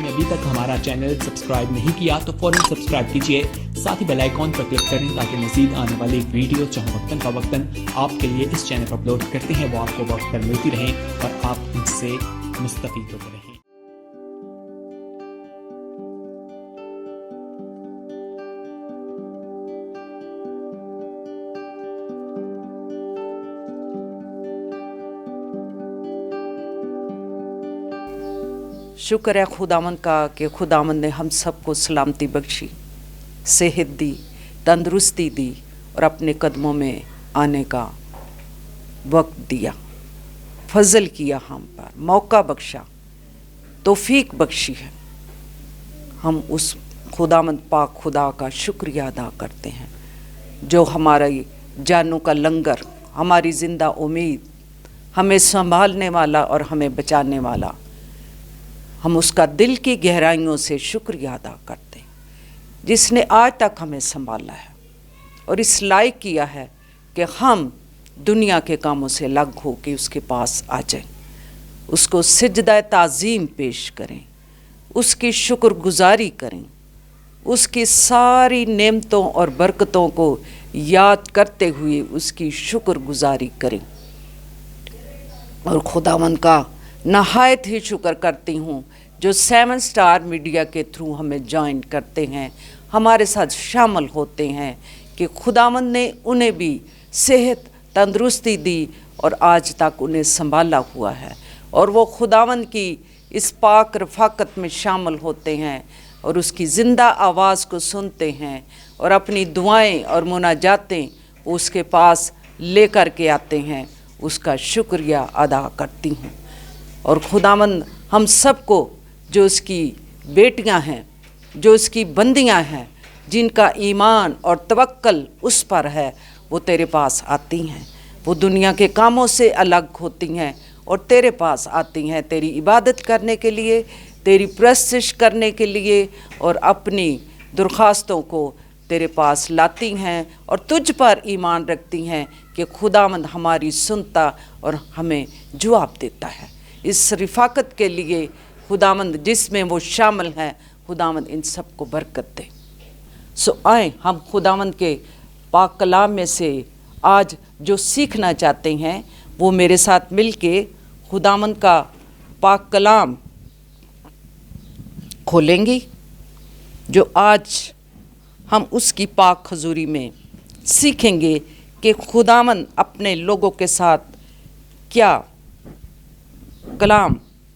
आपने अभी तक हमारा चैनल सब्सक्राइब नहीं किया तो फौरन सब्सक्राइब कीजिए, साथ ही बेल आइकॉन पर क्लिक करें ताकि मजीद आने वाली वीडियो चाहे वक्तन फवक्तन आपके लिए इस चैनल पर अपलोड करते हैं वो आपको वक्त पर मिलती रहें और आप इनसे मुस्तफीद होते रहें। शुक्र है खुदावंद का कि खुदावंद ने हम सबको सलामती बख्शी, सेहत दी, तंदुरुस्ती दी और अपने कदमों में आने का वक्त दिया, फजल किया, हम पर मौका बख्शा, तौफीक बख्शी है। हम उस खुदावंद पाक खुदा का शुक्रिया अदा करते हैं जो हमारी जानों का लंगर, हमारी ज़िंदा उम्मीद, हमें संभालने वाला और हमें बचाने वाला, हम उसका दिल की गहराइयों से शुक्रिया अदा करते हैं जिसने आज तक हमें संभाला है और इस लायक किया है कि हम दुनिया के कामों से अलग हो के उसके पास आ जाएं, उसको सिजदा ताज़ीम पेश करें, उसकी शुक्रगुजारी करें, उसकी सारी नेमतों और बरकतों को याद करते हुए उसकी शुक्रगुजारी करें। और खुदावंद का नहायत ही शुक्र करती हूँ जो 7 स्टार मीडिया के थ्रू हमें ज्वाइन करते हैं, हमारे साथ शामिल होते हैं कि खुदावंद ने उन्हें भी सेहत तंदुरुस्ती दी और आज तक उन्हें संभाला हुआ है और वो खुदावंद की इस पाक रफ़ाकत में शामिल होते हैं और उसकी ज़िंदा आवाज़ को सुनते हैं और अपनी दुआएं और मुनाजातें उसके पास लेकर के आते हैं। उसका शुक्रिया अदा करती हूँ और खुदावंद हम सबको जो उसकी बेटियां हैं, जो उसकी बंदियां हैं, जिनका ईमान और तवक्कल उस पर है, वो तेरे पास आती हैं, वो दुनिया के कामों से अलग होती हैं और तेरे पास आती हैं तेरी इबादत करने के लिए, तेरी परस्तिश करने के लिए और अपनी दरख्वास्तों को तेरे पास लाती हैं और तुझ पर ईमान रखती हैं कि खुदावंद हमारी सुनता और हमें जवाब देता है। इस रिफाकत के लिए खुदावंद जिसमें वो शामिल हैं, खुदावंद इन सब को बरकत दे। सो आए हम खुदावंद के पाक कलाम में से आज जो सीखना चाहते हैं वो मेरे साथ मिलके खुदावंद का पाक कलाम खोलेंगी जो आज हम उसकी पाक हजूरी में सीखेंगे कि खुदावंद अपने लोगों के साथ क्या कलाम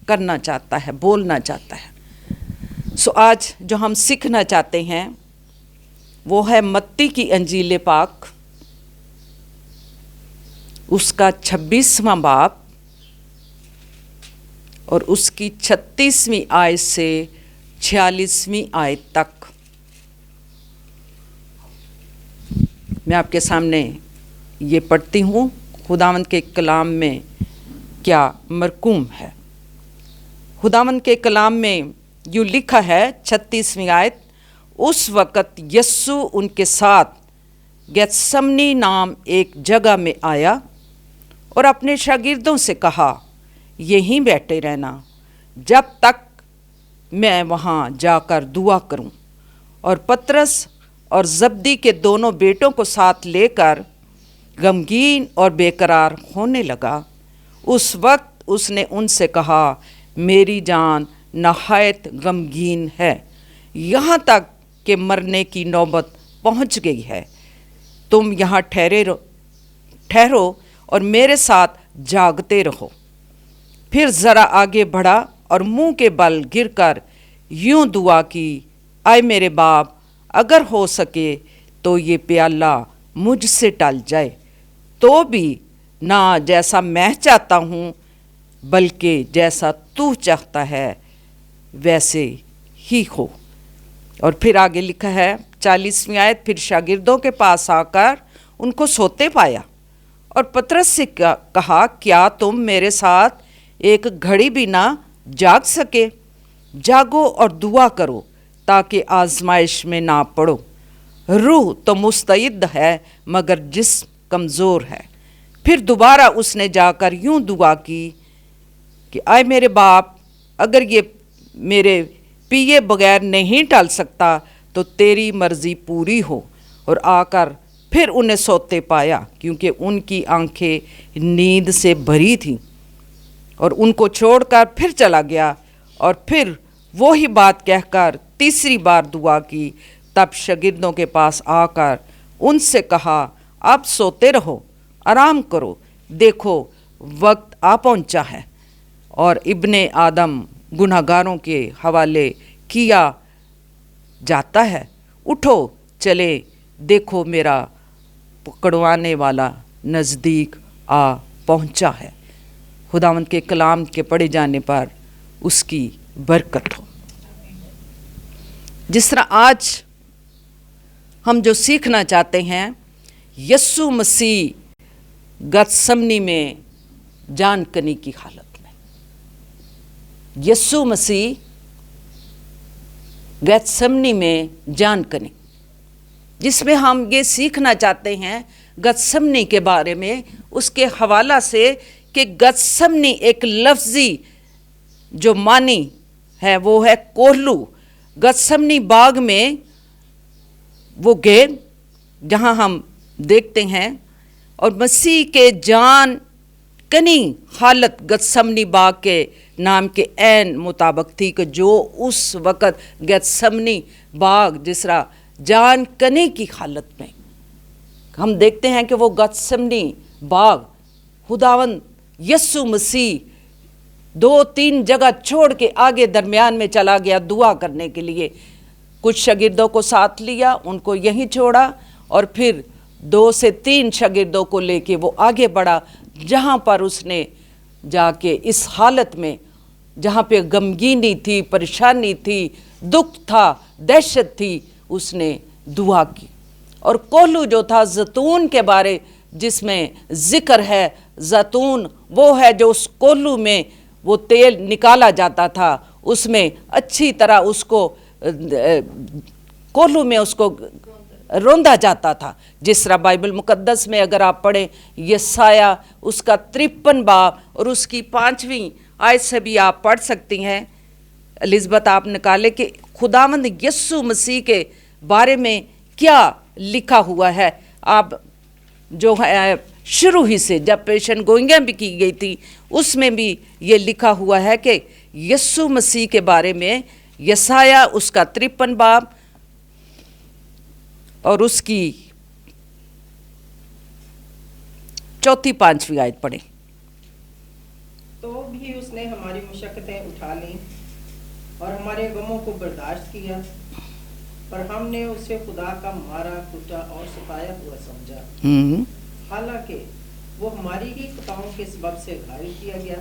करना चाहता है, बोलना चाहता है। सो आज जो हम सीखना चाहते हैं वो है मत्ती की अंजील पाक, उसका 26वां बाब और उसकी 36वीं आयत से 46वीं आयत तक। मैं आपके सामने ये पढ़ती हूँ, खुदावंद के कलाम में क्या मरकूम है। खुदावंद के कलाम में यूँ लिखा है 36वीं आयत, उस वक़्त यस्सु उनके साथ गेत्समनी नाम एक जगह में आया और अपने शागिर्दों से कहा, यहीं बैठे रहना जब तक मैं वहाँ जाकर दुआ करूँ। और पतरस और जब्दी के दोनों बेटों को साथ लेकर गमगीन और बेकरार होने लगा। उस वक्त उसने उनसे कहा, मेरी जान नहायत गमगीन है, यहाँ तक कि मरने की नौबत पहुँच गई है। तुम यहाँ ठहरो और मेरे साथ जागते रहो। फिर ज़रा आगे बढ़ा और मुंह के बल गिरकर यूं दुआ की, आए मेरे बाप, अगर हो सके तो ये प्याला मुझसे टल जाए, तो भी ना जैसा मैं चाहता हूँ बल्कि जैसा तू चाहता है वैसे ही हो। और फिर आगे लिखा है 40वीं आयत, फिर शागिर्दों के पास आकर उनको सोते पाया और पतरस से कहा, क्या तुम मेरे साथ एक घड़ी भी ना जाग सके? जागो और दुआ करो ताकि आजमाइश में ना पड़ो। रूह तो मुस्तैद है मगर जिस्म कमज़ोर है। फिर दोबारा उसने जाकर यूं दुआ की कि आए मेरे बाप, अगर ये मेरे पिए बगैर नहीं टल सकता, तो तेरी मर्जी पूरी हो। और आकर फिर उन्हें सोते पाया, क्योंकि उनकी आंखें नींद से भरी थीं। और उनको छोड़कर फिर चला गया, और फिर वो ही बात कहकर तीसरी बार दुआ की। तब शागिर्दों के पास आकर उनसे कहा, अब सोते रहो, आराम करो, देखो वक्त आ पहुंचा है और इब्ने आदम गुनहगारों के हवाले किया जाता है। उठो चले, देखो मेरा पकड़वाने वाला नज़दीक आ पहुंचा है। खुदावंद के कलाम के पढ़े जाने पर उसकी बरकत हो। जिस तरह आज हम जो सीखना चाहते हैं, यस्सु मसीह गतसमनी में जानकनी की हालत में, यस्सु मसीह गतसमनी में जानकनी, जिसमें हम ये सीखना चाहते हैं गतसमनी के बारे में, उसके हवाला से कि गतसमनी एक लफ्ज़ी जो मानी है वो है कोहलू। गतसमनी बाग में वो गए जहाँ हम देखते हैं, और मसीह के जान कनी हालत गतसमनी बाग के नाम के ऐन मुताबिक थी कि जो उस वक़्त गतसमनी बाग जिस तरह जान कनी की हालत में हम देखते हैं कि वो गतसमनी बाग खुदावंद यस्सु मसीह 2-3 जगह छोड़ के आगे दरमियान में चला गया दुआ करने के लिए। कुछ शागिर्दों को साथ लिया, उनको यहीं छोड़ा, और फिर 2 से 3 शागिर्दों को लेके वो आगे बढ़ा, जहाँ पर उसने जाके इस हालत में, जहाँ पे गमगीनी थी, परेशानी थी, दुख था, दहशत थी, उसने दुआ की। और कोहलू जो था जैतून के बारे जिसमें ज़िक्र है, जैतून वो है जो उस कोहलू में वो तेल निकाला जाता था, उसमें अच्छी तरह उसको कोहलू में उसको रोंदा जाता था। जिस तरह बाइबल मुकद्दस में अगर आप पढ़ें यसाया उसका 53 बाब और उसकी 5वीं आयत से भी आप पढ़ सकती हैं। एलिज़ाबेथ आप निकाले कि खुदावंद यस्सु मसीह के बारे में क्या लिखा हुआ है। आप जो है शुरू ही से जब पेशन गोइंगें भी की गई थी उसमें भी ये लिखा हुआ है कि यस्सु मसीह के बारे में यसाया उसका 53 बाब और उसकी 4-5वीं आयत पढ़े। तो भी उसने हमारी मुशक्कतें उठा लीं और हमारे गमों को बर्दाश्त किया, पर हमने उसे खुदा का मारा कुटा और सताया हुआ समझा। हालांकि वो हमारी ही खताओं के सबब से घायल किया गया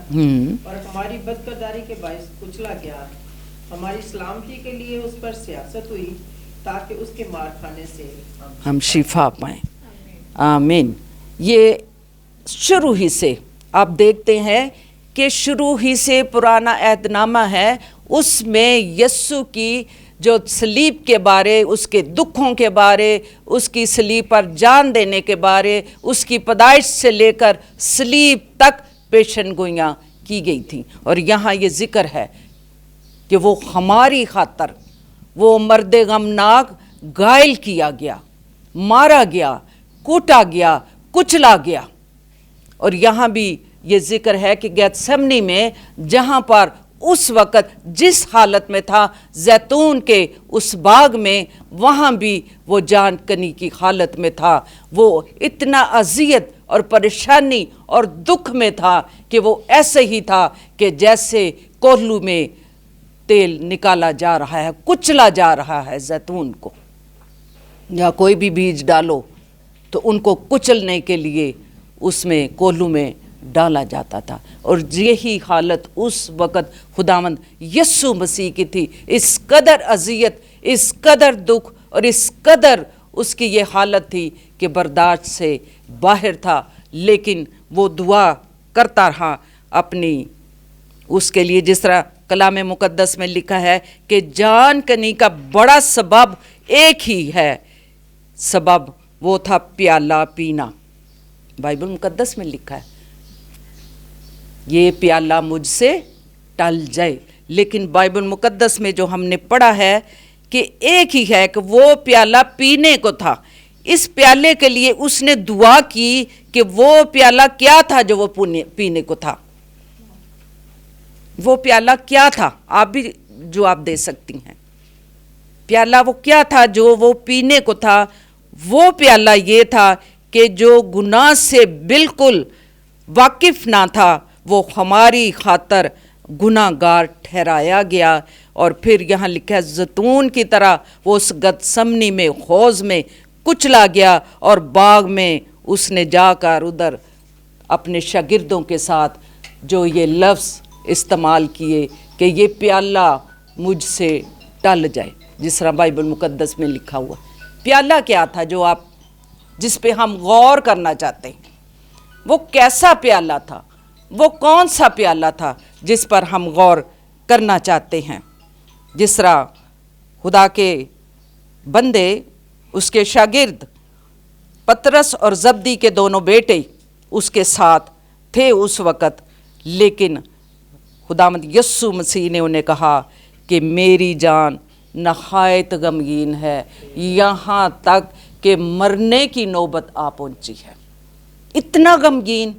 और हमारी बदकिरदारी के बायस कुचला गया। हमारी सलामती के लिए उस पर सियासत हुई ताकि उसके मार खाने से हम शिफा पाएं। आमीन। ये शुरू ही से आप देखते हैं कि शुरू ही से पुराना अहदनामा है, उसमें यस्सु की जो सलीब के बारे, उसके दुखों के बारे, उसकी सलीब पर जान देने के बारे, उसकी पैदाइश से लेकर सलीब तक पेशन गोइयाँ की गई थी। और यहाँ ये जिक्र है कि वो हमारी खातर वो मर्द गमनाक घायल किया गया, मारा गया, कूटा गया, कुचला गया। और यहाँ भी ये जिक्र है कि गेतसेमनी में जहाँ पर उस वक़्त जिस हालत में था जैतून के उस बाग में, वहाँ भी वो जान कनी की हालत में था। वो इतना अजियत और परेशानी और दुख में था कि वो ऐसे ही था कि जैसे कोहलू में तेल निकाला जा रहा है, कुचला जा रहा है जैतून को। या कोई भी बीज डालो तो उनको कुचलने के लिए उसमें कोहलू में डाला जाता था। और यही हालत उस वक़्त खुदावंद यस्सु मसीह की थी। इस कदर अजियत, इस कदर दुख और इस कदर उसकी ये हालत थी कि बर्दाश्त से बाहर था। लेकिन वो दुआ करता रहा अपनी उसके लिए, जिस तरह कलाम मुकद्दस में लिखा है कि जान कनी का बड़ा सबब एक ही है, सबब वो था प्याला पीना। बाइबल मुकद्दस में लिखा है ये प्याला मुझसे टल जाए, लेकिन बाइबल मुकद्दस में जो हमने पढ़ा है कि एक ही है कि वो प्याला पीने को था। इस प्याले के लिए उसने दुआ की कि वो प्याला क्या था जो वो पीने को था। वो प्याला क्या था, आप भी जवाब दे सकती हैं। प्याला वो क्या था जो वो पीने को था? वो प्याला ये था कि जो गुनाह से बिल्कुल वाकिफ ना था वो हमारी खातर गुनाहगार ठहराया गया। और फिर यहाँ लिखा है जैतून की तरह वो उस गतसमनी में हौज में कुचला गया और बाग में उसने जाकर उधर अपने शागिर्दों के साथ जो ये लफ्ज़ इस्तेमाल किए कि ये प्याला मुझसे टल जाए, जिस तरह बाइबल मुकद्दस में लिखा हुआ। प्याला क्या था जो आप जिस पे हम गौर करना चाहते हैं? वो कैसा प्याला था, वो कौन सा प्याला था जिस पर हम गौर करना चाहते हैं? जिस तरह खुदा के बंदे, उसके शागिर्द पतरस और जब्दी के दोनों बेटे उसके साथ थे उस वक़्त, लेकिन खुदावंद यस्सु मसीह ने उन्हें कहा कि मेरी जान नहायत गमगीन है, यहाँ तक कि मरने की नौबत आ पहुँची है। इतना गमगीन,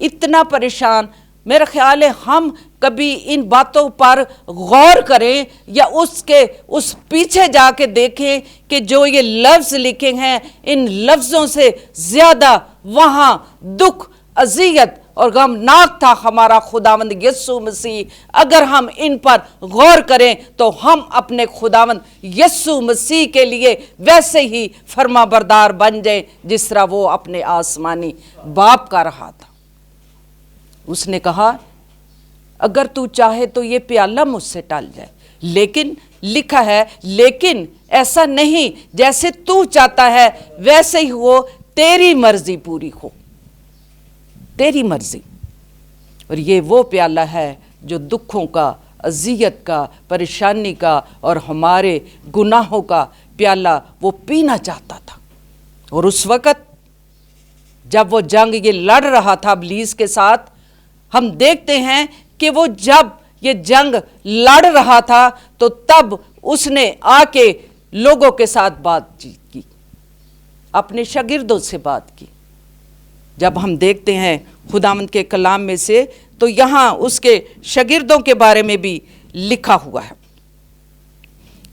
इतना परेशान। मेरा ख्याल है हम कभी इन बातों पर गौर करें या उसके उस पीछे जाके देखें कि जो ये लफ्ज़ लिखे हैं, इन लफ्ज़ों से ज़्यादा वहाँ दुख, अज़ियत और गमनाक था हमारा खुदावंद यस्सु मसीह। अगर हम इन पर गौर करें तो हम अपने खुदावंद यस्सु मसीह के लिए वैसे ही फरमाबरदार बन जाएं जिस तरह वो अपने आसमानी बाप का रहा था। उसने कहा अगर तू चाहे तो ये प्याला मुझसे टल जाए, लेकिन लिखा है लेकिन ऐसा नहीं, जैसे तू चाहता है वैसे ही हो, तेरी मर्जी पूरी हो, तेरी मर्जी। और ये वो प्याला है जो दुखों का, अज़ियत का, परेशानी का और हमारे गुनाहों का प्याला वो पीना चाहता था। और उस वक़्त जब वो जंग ये लड़ रहा था इब्लीस के साथ, हम देखते हैं कि वो जब ये जंग लड़ रहा था तो तब उसने आके लोगों के साथ बातचीत की, अपने शागिर्दों से बात की। जब हम देखते हैं खुदावंद के कलाम में से तो यहाँ उसके शागिर्दों के बारे में भी लिखा हुआ है।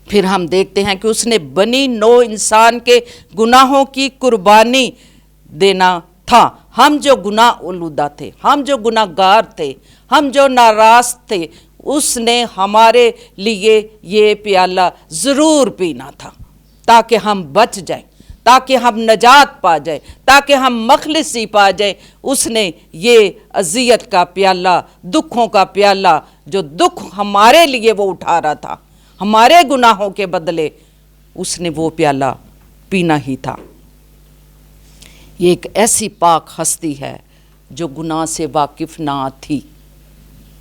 फिर हम देखते हैं कि उसने बनी नौ इंसान के गुनाहों की कुर्बानी देना था। हम जो गुनाह उलूदा थे, हम जो गुनाहगार थे, हम जो नाराज थे, उसने हमारे लिए ये प्याला ज़रूर पीना था ताकि हम बच जाएं, ताकि हम नजात पा जाए, ताकि हम मखलिसी पा जाए। उसने ये अज़ियत का प्याला, दुखों का प्याला, जो दुख हमारे लिए वो उठा रहा था, हमारे गुनाहों के बदले, उसने वो प्याला पीना ही था। ये एक ऐसी पाक हस्ती है जो गुनाह से वाकिफ़ ना थी।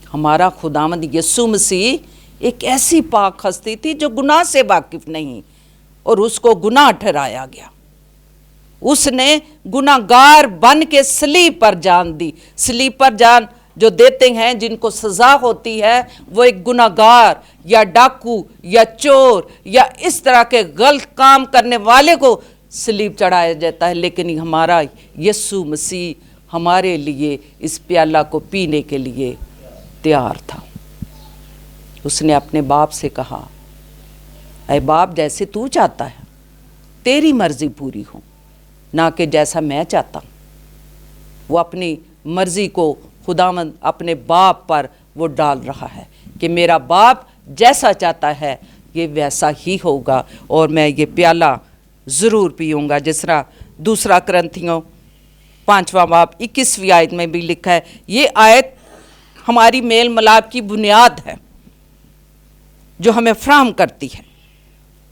हमारा खुदावंद यस्सु मसीह एक ऐसी पाक हस्ती थी जो गुनाह से वाकिफ़ नहीं, और उसको गुनाह ठहराया गया। उसने गुनाहगार बन के सलीब पर जान दी। सलीब पर जान जो देते हैं, जिनको सज़ा होती है, वो एक गुनाहगार या डाकू या चोर या इस तरह के गलत काम करने वाले को सलीब चढ़ाया जाता है। लेकिन हमारा यस्सु मसीह हमारे लिए इस प्याला को पीने के लिए तैयार था। उसने अपने बाप से कहा, ऐ बाप, जैसे तू चाहता है तेरी मर्जी पूरी हो, ना कि जैसा मैं चाहता हूँ। वो अपनी मर्जी को खुदावंद अपने बाप पर वो डाल रहा है कि मेरा बाप जैसा चाहता है ये वैसा ही होगा और मैं ये प्याला ज़रूर पीऊँगा। जिस तरह दूसरा करंथियों 5वां बाब 21वीं आयत में भी लिखा है। ये आयत हमारी मेल मिलाप की बुनियाद है जो हमें फ्राहम करती है।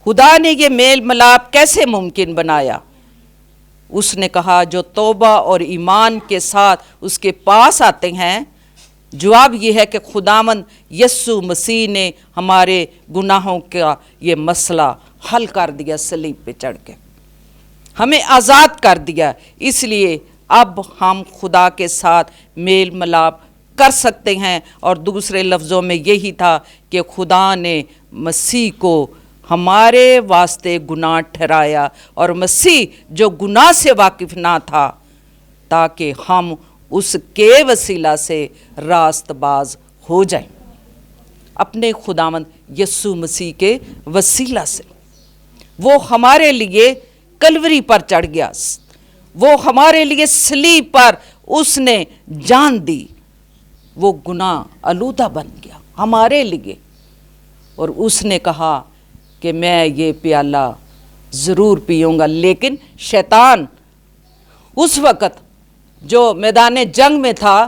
खुदा ने ये मेल मिलाप कैसे मुमकिन बनाया? उसने कहा जो तौबा और ईमान के साथ उसके पास आते हैं, जवाब ये है कि खुदावंद यस्सु मसीह ने हमारे गुनाहों का ये मसला हल कर दिया। सलीब पे चढ़ के हमें आज़ाद कर दिया। इसलिए अब हम खुदा के साथ मेल मिलाप कर सकते हैं। और दूसरे लफ्ज़ों में यही था कि खुदा ने मसीह को हमारे वास्ते गुनाह ठहराया, और मसीह जो गुनाह से वाकिफ़ ना था, ताकि हम उसके वसीला से रास्तबाज हो जाएं, अपने खुदावंद यीशु मसीह के वसीला से। वो हमारे लिए कलवरी पर चढ़ गया, वो हमारे लिए सलीब पर उसने जान दी, वो गुनाह आलूदा बन गया हमारे लिए। और उसने कहा कि मैं ये प्याला ज़रूर पीऊँगा, लेकिन शैतान उस वक़्त जो मैदान जंग में था,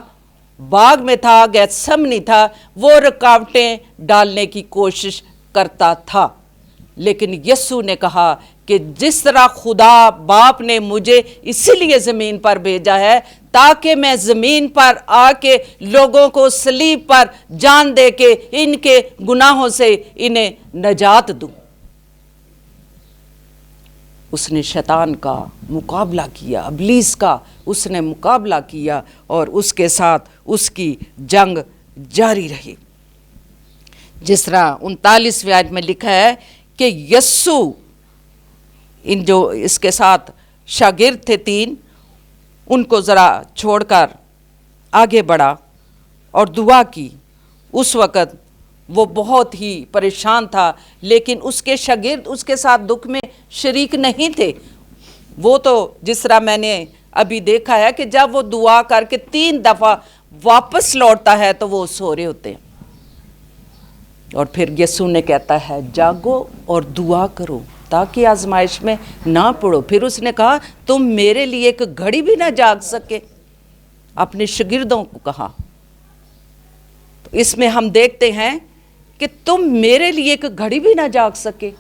बाग में था, गेत्सेमनी था, वो रुकावटें डालने की कोशिश करता था। लेकिन यीशु ने कहा कि जिस तरह खुदा बाप ने मुझे इसीलिए ज़मीन पर भेजा है ताकि मैं ज़मीन पर आके लोगों को सलीब पर जान दे के इनके गुनाहों से इन्हें नजात दूं। उसने शैतान का मुकाबला किया, इब्लीस का उसने मुकाबला किया, और उसके साथ उसकी जंग जारी रही। जिस तरह 39वें आयत में लिखा है कि यस्सु इन जो इसके साथ शागिर्द थे 3, उनको ज़रा छोड़कर आगे बढ़ा और दुआ की। उस वक़्त वो बहुत ही परेशान था, लेकिन उसके शागिर्द उसके साथ दुख में शरीक नहीं थे। वो तो जिस तरह मैंने अभी देखा है कि जब वो दुआ करके 3 दफ़ा वापस लौटता है तो वो सो रहे होते हैं। और फिर यीशु ने कहता है जागो और दुआ करो ताकि आजमाइश में ना पड़ो। फिर उसने कहा तुम मेरे लिए एक घड़ी भी ना जाग सके, अपने शागिर्दों को कहा। तो इसमें हम देखते हैं कि तुम मेरे लिए एक घड़ी भी ना जाग सके।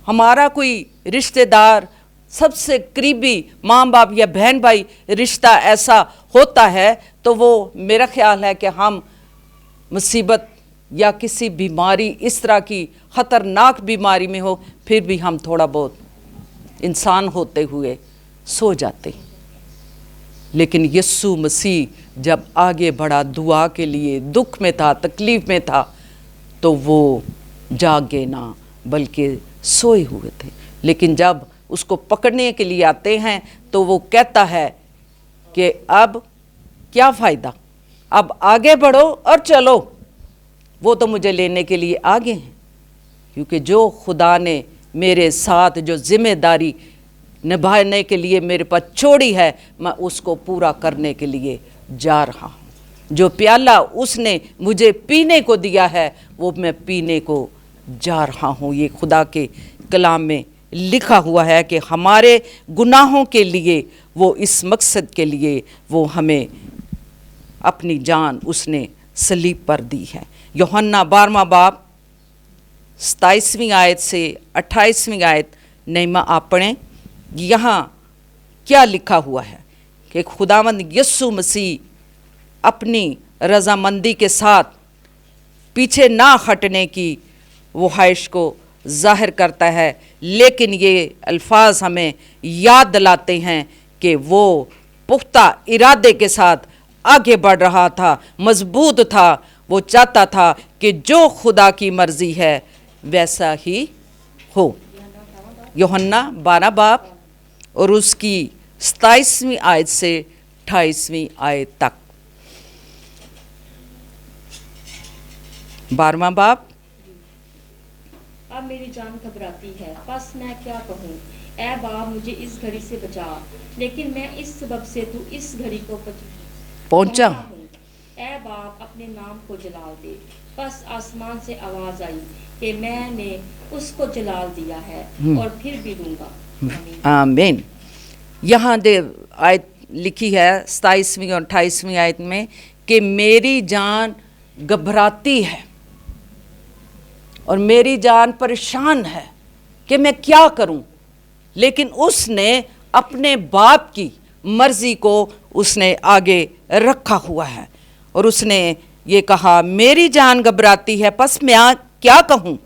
हमारा कोई रिश्तेदार, सबसे करीबी माँ बाप या बहन भाई रिश्ता ऐसा होता है तो वो मेरा ख्याल है कि हम मुसीबत या किसी बीमारी इस तरह की ख़तरनाक बीमारी में हो, फिर भी हम थोड़ा बहुत इंसान होते हुए सो जाते। लेकिन यीशु मसीह जब आगे बढ़ा दुआ के लिए, दुख में था, तकलीफ़ में था, तो वो जागे ना बल्कि सोए हुए थे। लेकिन जब उसको पकड़ने के लिए आते हैं तो वो कहता है कि अब क्या फ़ायदा, अब आगे बढ़ो और चलो, वो तो मुझे लेने के लिए आगे हैं। क्योंकि जो खुदा ने मेरे साथ जो जिम्मेदारी निभाने के लिए मेरे पास छोड़ी है, मैं उसको पूरा करने के लिए जा रहा हूँ। जो प्याला उसने मुझे पीने को दिया है वो मैं पीने को जा रहा हूँ। ये खुदा के कलाम में लिखा हुआ है कि हमारे गुनाहों के लिए, वो इस मकसद के लिए वो हमें अपनी जान उसने सलीब पर दी है। यूहन्ना 12वां बाब 27वीं आयत से 28वीं आयत नईमा आप पढ़ें। यहाँ क्या लिखा हुआ है कि खुदावंद यीशु मसीह अपनी रज़ामंदी के साथ पीछे ना हटने की वो ख्वाहिश को ज़ाहिर करता है, लेकिन ये अल्फाज हमें याद दिलाते हैं कि वो पुख्ता इरादे के साथ आगे बढ़ रहा था, मजबूत था। वो चाहता था कि जो खुदा की मर्ज़ी है वैसा ही हो। यूहन्ना 12 बाब और उसकी 27वीं आयत से 28वीं आयत तक। 12वां बाब। अब मेरी जान घबराती है, बस मैं क्या कहूँ। ऐ बाप मुझे इस घड़ी से बचा, लेकिन मैं इस सबब से तू इस घड़ी को पहुँचा हूँ। ऐ बाप अपने नाम को जलाल दे। बस आसमान से आवाज़ आई कि मैंने उसको जलाल दिया है और फिर भी दूंगा। आमीन। यहाँ दे आयत लिखी है 27वीं और 28वीं आयत में कि मेरी जान घबराती है और मेरी जान परेशान है कि मैं क्या करूं। लेकिन उसने अपने बाप की मर्ज़ी को उसने आगे रखा हुआ है और उसने ये कहा मेरी जान घबराती है, बस मैं क्या कहूं।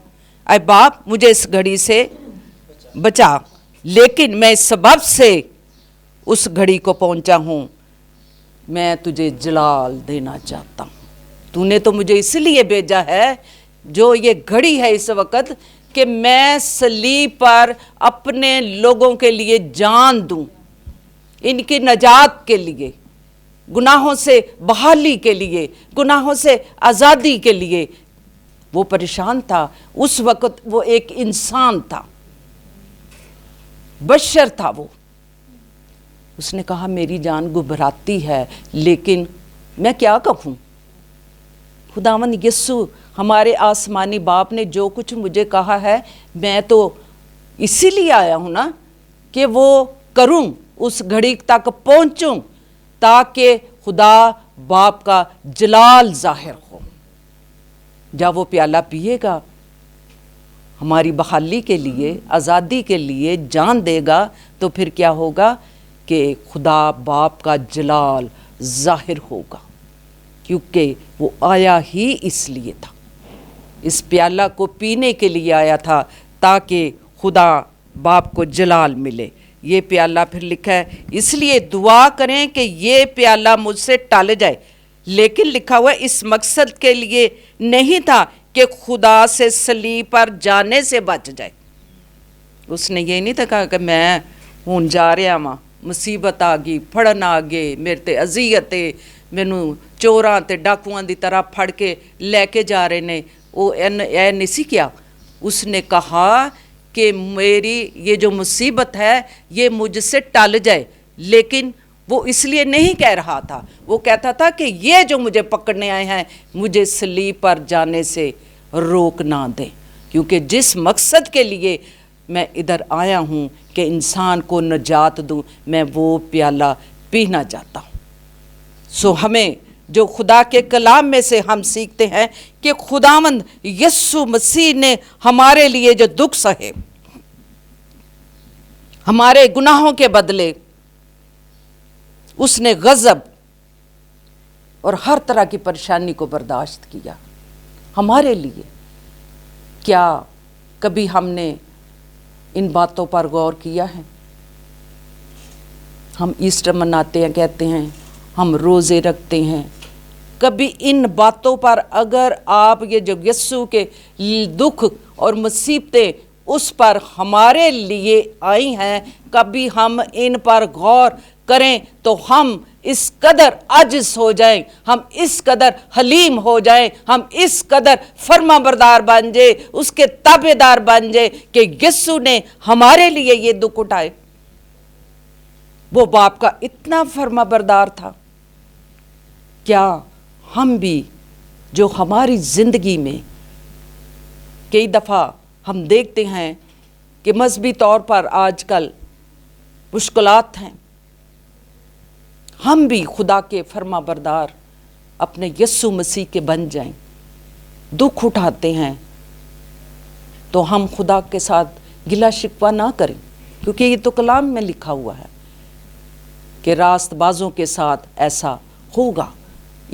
ऐ बाप मुझे इस घड़ी से बचा, लेकिन मैं इस सबब से उस घड़ी को पहुंचा हूं मैं तुझे जलाल देना चाहता हूँ। तूने तो मुझे इसलिए भेजा है, जो ये घड़ी है इस वक्त, कि मैं सलीब पर अपने लोगों के लिए जान दूं, इनकी नजात के लिए, गुनाहों से बहाली के लिए, गुनाहों से आज़ादी के लिए। वो परेशान था उस वक्त, वो एक इंसान था, बशर था वो। उसने कहा मेरी जान घबराती है, लेकिन मैं क्या कहूँ। खुदावंद यीशु हमारे आसमानी बाप ने जो कुछ मुझे कहा है, मैं तो इसीलिए आया हूँ ना कि वो करूँ, उस घड़ी तक पहुँचूँ, ताकि खुदा बाप का जलाल जाहिर हो। जब वो प्याला पिएगा, हमारी बहाली के लिए, आज़ादी के लिए जान देगा, तो फिर क्या होगा कि खुदा बाप का जलाल जाहिर होगा, क्योंकि वो आया ही इसलिए था। इस प्याला को पीने के लिए आया था, ताकि खुदा बाप को जलाल मिले। ये प्याला फिर लिखा है, इसलिए दुआ करें कि ये प्याला मुझसे टल जाए। लेकिन लिखा हुआ इस मकसद के लिए नहीं था कि खुदा से सलीब पर जाने से बच जाए। उसने ये नहीं था कहा कि मैं हूँ जा रहा वहाँ, मुसीबत आ गई, फड़न आ गए, मेरे ते अजियत है, मैनू चोरां ते डाकुआं दी तरह फड़ के लेके जा रहे ने। वो ऐ नहीं सी क्या। उसने कहा कि मेरी ये जो मुसीबत है ये मुझसे टल जाए। लेकिन वो इसलिए नहीं कह रहा था, वो कहता था कि ये जो मुझे पकड़ने आए हैं, मुझे सलीब पर जाने से रोक ना दें, क्योंकि जिस मकसद के लिए मैं इधर आया हूँ कि इंसान को नजात दूँ, मैं वो प्याला पीना चाहता हूँ। सो हमें जो खुदा के कलाम में से हम सीखते हैं कि खुदावंद यीशु मसीह ने हमारे लिए जो दुख सहे, हमारे गुनाहों के बदले उसने गज़ब और हर तरह की परेशानी को बर्दाश्त किया हमारे लिए। क्या कभी हमने इन बातों पर गौर किया है? हम ईस्टर मनाते हैं, कहते हैं, हम रोज़े रखते हैं। कभी इन बातों पर अगर आप ये जो यीशु के दुख और मुसीबतें उस पर हमारे लिए आई हैं, कभी हम इन पर गौर करें तो हम इस कदर आजिज़ हो जाएं, हम इस कदर हलीम हो जाएं, हम इस कदर फर्माबरदार बन जाए, उसके ताबेदार बन जाए कि यीशु ने हमारे लिए ये दुख उठाए। वो बाप का इतना फर्माबरदार था। क्या हम भी, जो हमारी ज़िंदगी में कई दफ़ा हम देखते हैं कि मजहबी तौर पर आजकल मुश्किलात हैं, हम भी खुदा के फर्माबरदार अपने यीशु मसीह के बन जाएं। दुख उठाते हैं तो हम खुदा के साथ गिला शिकवा ना करें, क्योंकि ये तो कलाम में लिखा हुआ है कि रास्तबाजों के साथ ऐसा होगा,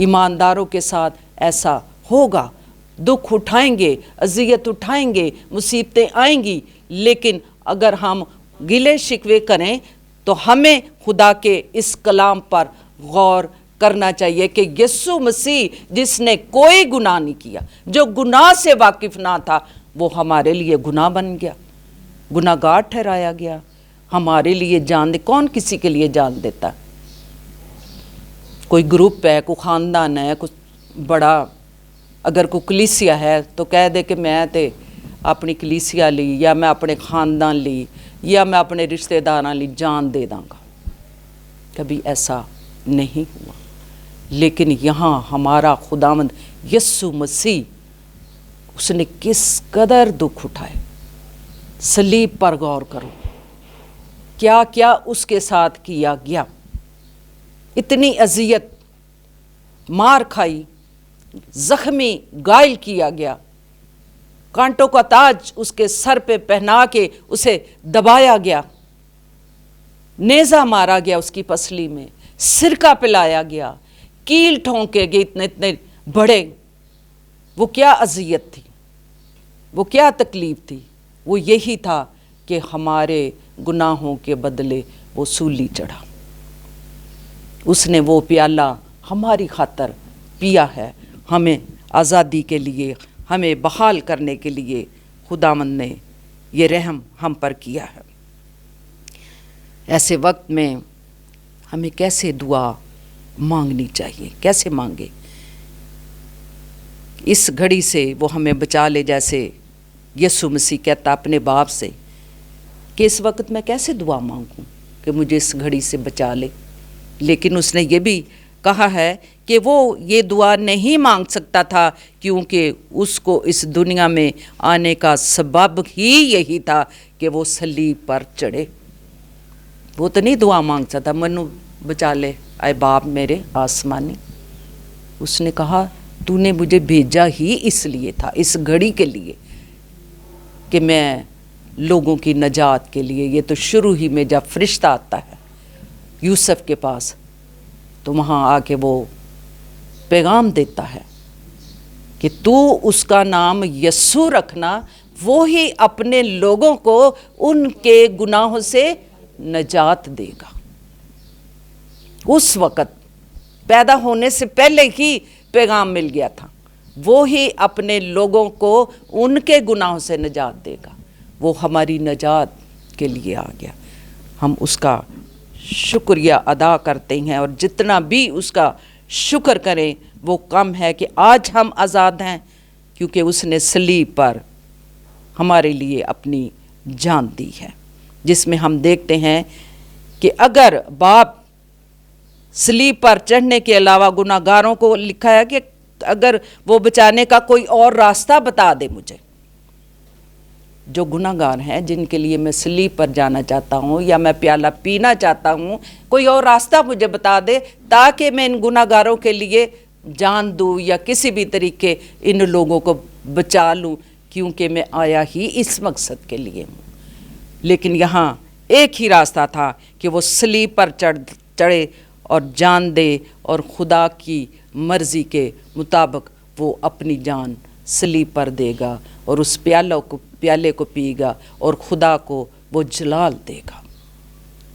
ईमानदारों के साथ ऐसा होगा। दुख उठाएंगे, अजियत उठाएंगे, मुसीबतें आएंगी, लेकिन अगर हम गिले शिकवे करें तो हमें खुदा के इस कलाम पर गौर करना चाहिए कि यीशु मसीह जिसने कोई गुनाह नहीं किया, जो गुनाह से वाकिफ ना था, वो हमारे लिए गुनाह बन गया, गुनाहगार ठहराया गया, हमारे लिए जान दे। कौन किसी के लिए जान देता? कोई ग्रुप है, कोई ख़ानदान है, कुछ बड़ा, अगर कोई कलीसिया है तो कह दे कि मैं तो अपनी कलीसिया ली, या मैं अपने ख़ानदान ली, या मैं अपने रिश्तेदारां ली जान दे दांगा। कभी ऐसा नहीं हुआ। लेकिन यहाँ हमारा खुदावंद यीशु मसीह, उसने किस कदर दुख उठाए। सलीब पर गौर करो, क्या क्या उसके साथ किया गया। इतनी अजियत, मार खाई, जख्मी, घायल किया गया, कांटों का ताज उसके सर पे पहना के उसे दबाया गया, नेज़ा मारा गया उसकी पसली में, सिरका पिलाया गया, कील ठोंके गए इतने इतने बड़े। वो क्या अजियत थी, वो क्या तकलीफ थी। वो यही था कि हमारे गुनाहों के बदले वो सूली चढ़ा। उसने वो प्याला हमारी खातर पिया है, हमें आज़ादी के लिए, हमें बहाल करने के लिए खुदावंद ने ये रहम हम पर किया है। ऐसे वक्त में हमें कैसे दुआ मांगनी चाहिए, कैसे मांगे? इस घड़ी से वो हमें बचा ले, जैसे यीशु मसीह कहता अपने बाप से कि इस वक्त मैं कैसे दुआ मांगूं कि मुझे इस घड़ी से बचा ले। लेकिन उसने ये भी कहा है कि वो ये दुआ नहीं मांग सकता था क्योंकि उसको इस दुनिया में आने का सबब ही यही था कि वो सलीब पर चढ़े। वो तो नहीं दुआ मांग सकता मनु बचा ले आए बाप मेरे आसमानी। उसने कहा तूने मुझे भेजा ही इसलिए था, इस घड़ी के लिए, कि मैं लोगों की नजात के लिए। ये तो शुरू ही में जब फरिश्ता आता है यूसुफ के पास, तो वहाँ आके वो पैगाम देता है कि तू उसका नाम यस्सु रखना, वो ही अपने लोगों को उनके गुनाहों से नजात देगा। उस वक़्त पैदा होने से पहले ही पैगाम मिल गया था, वो ही अपने लोगों को उनके गुनाहों से नजात देगा। वो हमारी नजात के लिए आ गया। हम उसका शुक्रिया अदा करते हैं, और जितना भी उसका शुक्र करें वो कम है कि आज हम आज़ाद हैं, क्योंकि उसने सलीब पर हमारे लिए अपनी जान दी है। जिसमें हम देखते हैं कि अगर बाप सलीब पर चढ़ने के अलावा गुनाहगारों को लिखा है कि अगर वो बचाने का कोई और रास्ता बता दे मुझे, जो गुनाहगार हैं जिनके लिए मैं सलीब पर जाना चाहता हूँ या मैं प्याला पीना चाहता हूँ, कोई और रास्ता मुझे बता दे ताकि मैं इन गुनाहगारों के लिए जान दूँ या किसी भी तरीके इन लोगों को बचा लूँ, क्योंकि मैं आया ही इस मकसद के लिए हूँ। लेकिन यहाँ एक ही रास्ता था कि वो सलीब पर चढ़े और जान दे, और खुदा की मर्ज़ी के मुताबिक वो अपनी जान सलीब पर देगा और उस प्याले को पीगा और खुदा को वो जलाल देगा।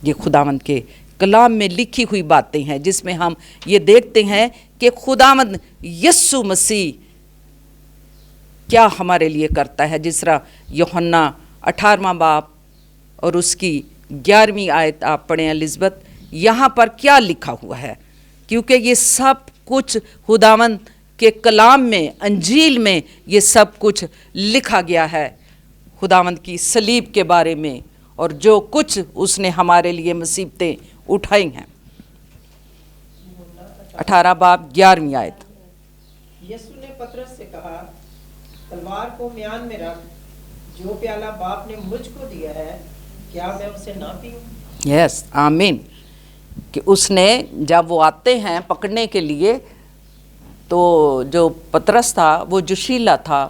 ये खुदावंद के कलाम में लिखी हुई बातें हैं, जिसमें हम ये देखते हैं कि खुदावंद यीशु मसीह क्या हमारे लिए करता है। जिस तरह यूहन्ना 18वां बाब और उसकी 11वीं आयत आप पढ़ें एलिज़बेथ, यहाँ पर क्या लिखा हुआ है, क्योंकि ये सब कुछ खुदावंद के कलाम में, अंजील में ये सब कुछ लिखा गया है खुदावंद की सलीब के बारे में और जो कुछ उसने हमारे लिए मुसीबतें उठाई हैं। 18 बाब 11वीं आयत। यीशु ने पतरस से कहा, तलवार को म्यान में रख, जो प्याला बाप ने मुझको दिया है क्या मैं उसे ना पीऊं? यस, आमीन। कि उसने जब वो आते हैं पकड़ने के लिए, तो जो पतरस था वो जोशीला था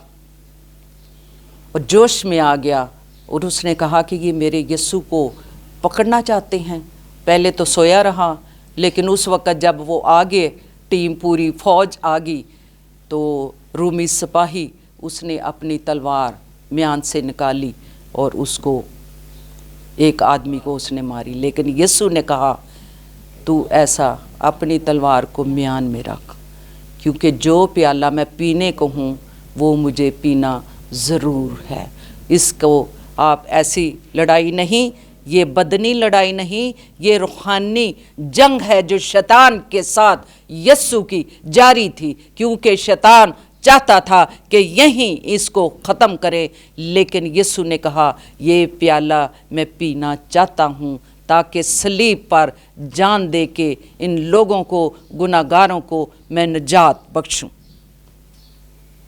और जोश में आ गया और उसने कहा कि ये मेरे यीशु को पकड़ना चाहते हैं। पहले तो सोया रहा, लेकिन उस वक़्त जब वो आगे टीम पूरी फौज आ गई तो रूमी सिपाही उसने अपनी तलवार म्यान से निकाली और उसको एक आदमी को उसने मारी। लेकिन यीशु ने कहा तू ऐसा अपनी तलवार को म्यान में रख, क्योंकि जो प्याला मैं पीने को हूँ वो मुझे पीना ज़रूर है। इसको आप ऐसी लड़ाई नहीं, ये बदनी लड़ाई नहीं, ये रूहानी जंग है जो शैतान के साथ यीशु की जारी थी, क्योंकि शैतान चाहता था कि यहीं इसको ख़त्म करे। लेकिन यीशु ने कहा ये प्याला मैं पीना चाहता हूँ ताकि सलीब पर जान दे के इन लोगों को, गुनाहगारों को मैं निजात बख्शूं।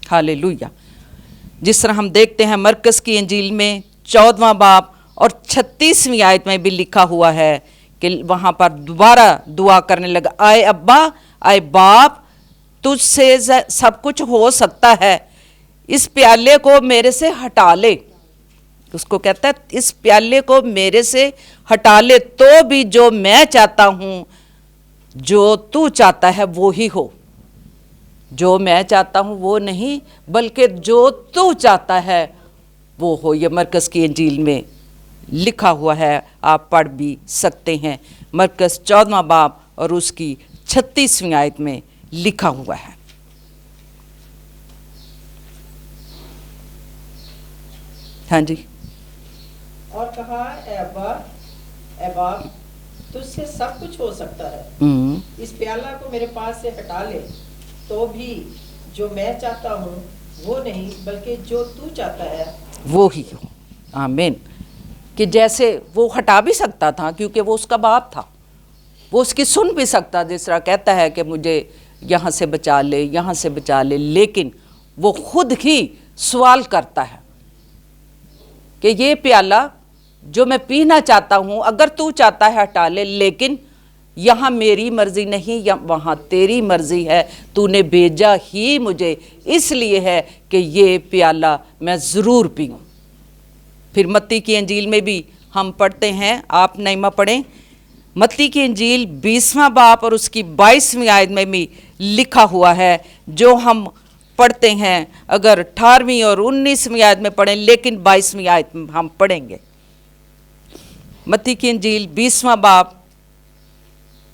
हालेलुया। जिस तरह हम देखते हैं मरकस की इंजील में 14वां बाब और 36वीं आयत में भी लिखा हुआ है कि वहाँ पर दोबारा दुआ करने लगा, आए अब्बा, आए बाप, तुझसे सब कुछ हो सकता है, इस प्याले को मेरे से हटा ले। उसको कहता है इस प्याले को मेरे से हटा ले, तो भी जो मैं चाहता हूँ, जो तू चाहता है वो ही हो। जो मैं चाहता हूँ वो नहीं, बल्कि जो तू चाहता है वो हो। ये मरकस की इंजील में लिखा हुआ है, आप पढ़ भी सकते हैं। मरकस 14वां बाब और उसकी 36वीं आयत में लिखा हुआ है। हाँ जी। और कहा, "ऐ अब्बा, ऐ बाप, तुझसे सब कुछ हो सकता है, इस प्याला को मेरे पास से हटा ले, तो भी जो मैं चाहता हूँ वो नहीं, बल्कि जो तू चाहता है वो ही हो। आमीन। कि जैसे वो हटा भी सकता था क्योंकि वो उसका बाप था, वो उसकी सुन भी सकता, जिस तरह कहता है कि मुझे यहाँ से बचा ले, यहाँ से बचा ले, लेकिन वो खुद ही सवाल करता है कि ये प्याला जो मैं पीना चाहता हूँ, अगर तू चाहता है हटा ले, लेकिन यहाँ मेरी मर्जी नहीं, या वहाँ तेरी मर्जी है, तूने भेजा ही मुझे इसलिए है कि ये प्याला मैं ज़रूर पीऊँ। फिर मत्ती की इंजील में भी हम पढ़ते हैं, आप नईमा पढ़ें, मत्ती की इंजील 20वां बाब और उसकी 22वीं आयत में भी लिखा हुआ है, जो हम पढ़ते हैं, अगर 18वीं और 19वीं आयत में पढ़ें, लेकिन 22वीं आयत में हम पढ़ेंगे। मत्ती की इंजील 20वां बाब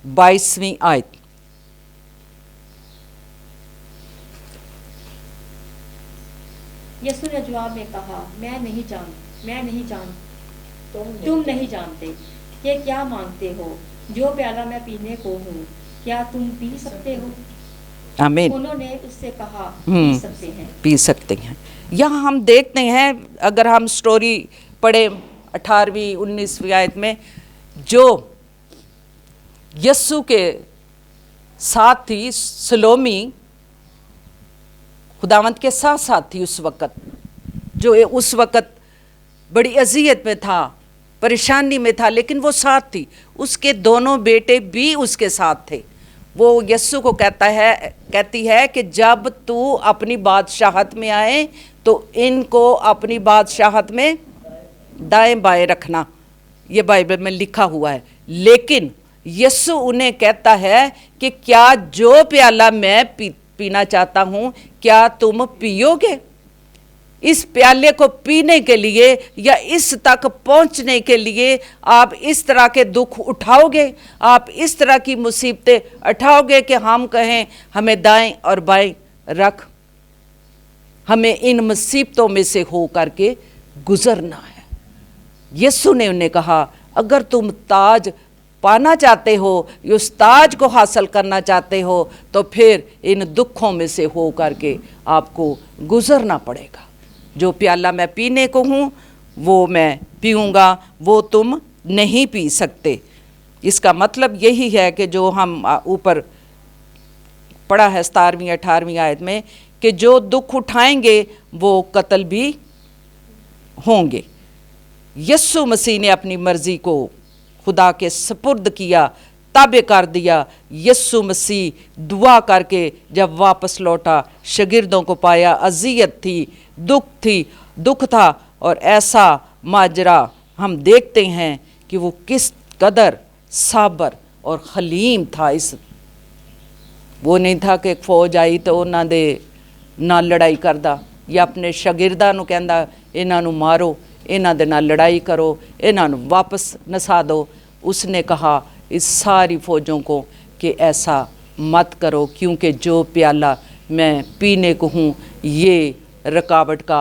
22वीं आयत। यीशु ने जवाब में कहा, मैं नहीं जान तुम नहीं जानते ये क्या मांगते हो, जो प्याला मैं पीने को हूँ क्या तुम पी सकते हो? आमीन। उन्होंने उससे कहा, पी सकते हैं। यहाँ हम देखते हैं, अगर हम स्टोरी पढ़े 18वीं 19वीं आयत में, जो यस्सु के साथ थी, सलोमी खुदावंत के साथ साथ थी उस वक़्त, जो उस वक़्त बड़ी अजियत में था, परेशानी में था, लेकिन वो साथ थी। उसके दोनों बेटे भी उसके साथ थे। वो यस्सु को कहती है कि जब तू अपनी बादशाहत में आए तो इनको अपनी बादशाहत में दाएं बाएं रखना, ये बाइबल में लिखा हुआ है। लेकिन यस्सु उन्हें कहता है कि क्या जो प्याला मैं पीना चाहता हूँ क्या तुम पियोगे? इस प्याले को पीने के लिए या इस तक पहुंचने के लिए आप इस तरह के दुख उठाओगे, आप इस तरह की मुसीबतें उठाओगे कि हम कहें हमें दाएं और बाएं रख, हमें इन मुसीबतों में से हो करके गुजरना है। यीशु ने उन्हें कहा, अगर तुम ताज पाना चाहते हो, उस ताज को हासिल करना चाहते हो, तो फिर इन दुखों में से हो करके आपको गुजरना पड़ेगा। जो प्याला मैं पीने को हूँ वो मैं पीऊँगा, वो तुम नहीं पी सकते। इसका मतलब यही है कि जो हम ऊपर पढ़ा है 17वीं 18वीं आयत में, कि जो दुख उठाएंगे वो कत्ल भी होंगे। यस्सु मसीह ने अपनी मर्जी को खुदा के सपुर्द किया, ताबे कर दिया। यस्सु मसीह दुआ करके जब वापस लौटा, शागिर्दों को पाया, अजियत थी, दुख था, और ऐसा माजरा हम देखते हैं कि वो किस कदर साबर और हलीम था। वो नहीं था कि फौज आई तो उन्हां दे नाल लड़ाई करदा, या अपने शागिर्दां नूं कहंदा इन्हां नूं मारो, इन्हां दे नाल लड़ाई करो, इन्हां नूं वापस नसा दो। उसने कहा इस सारी फौजों को कि ऐसा मत करो, क्योंकि जो प्याला मैं पीने को हूँ ये रुकावट का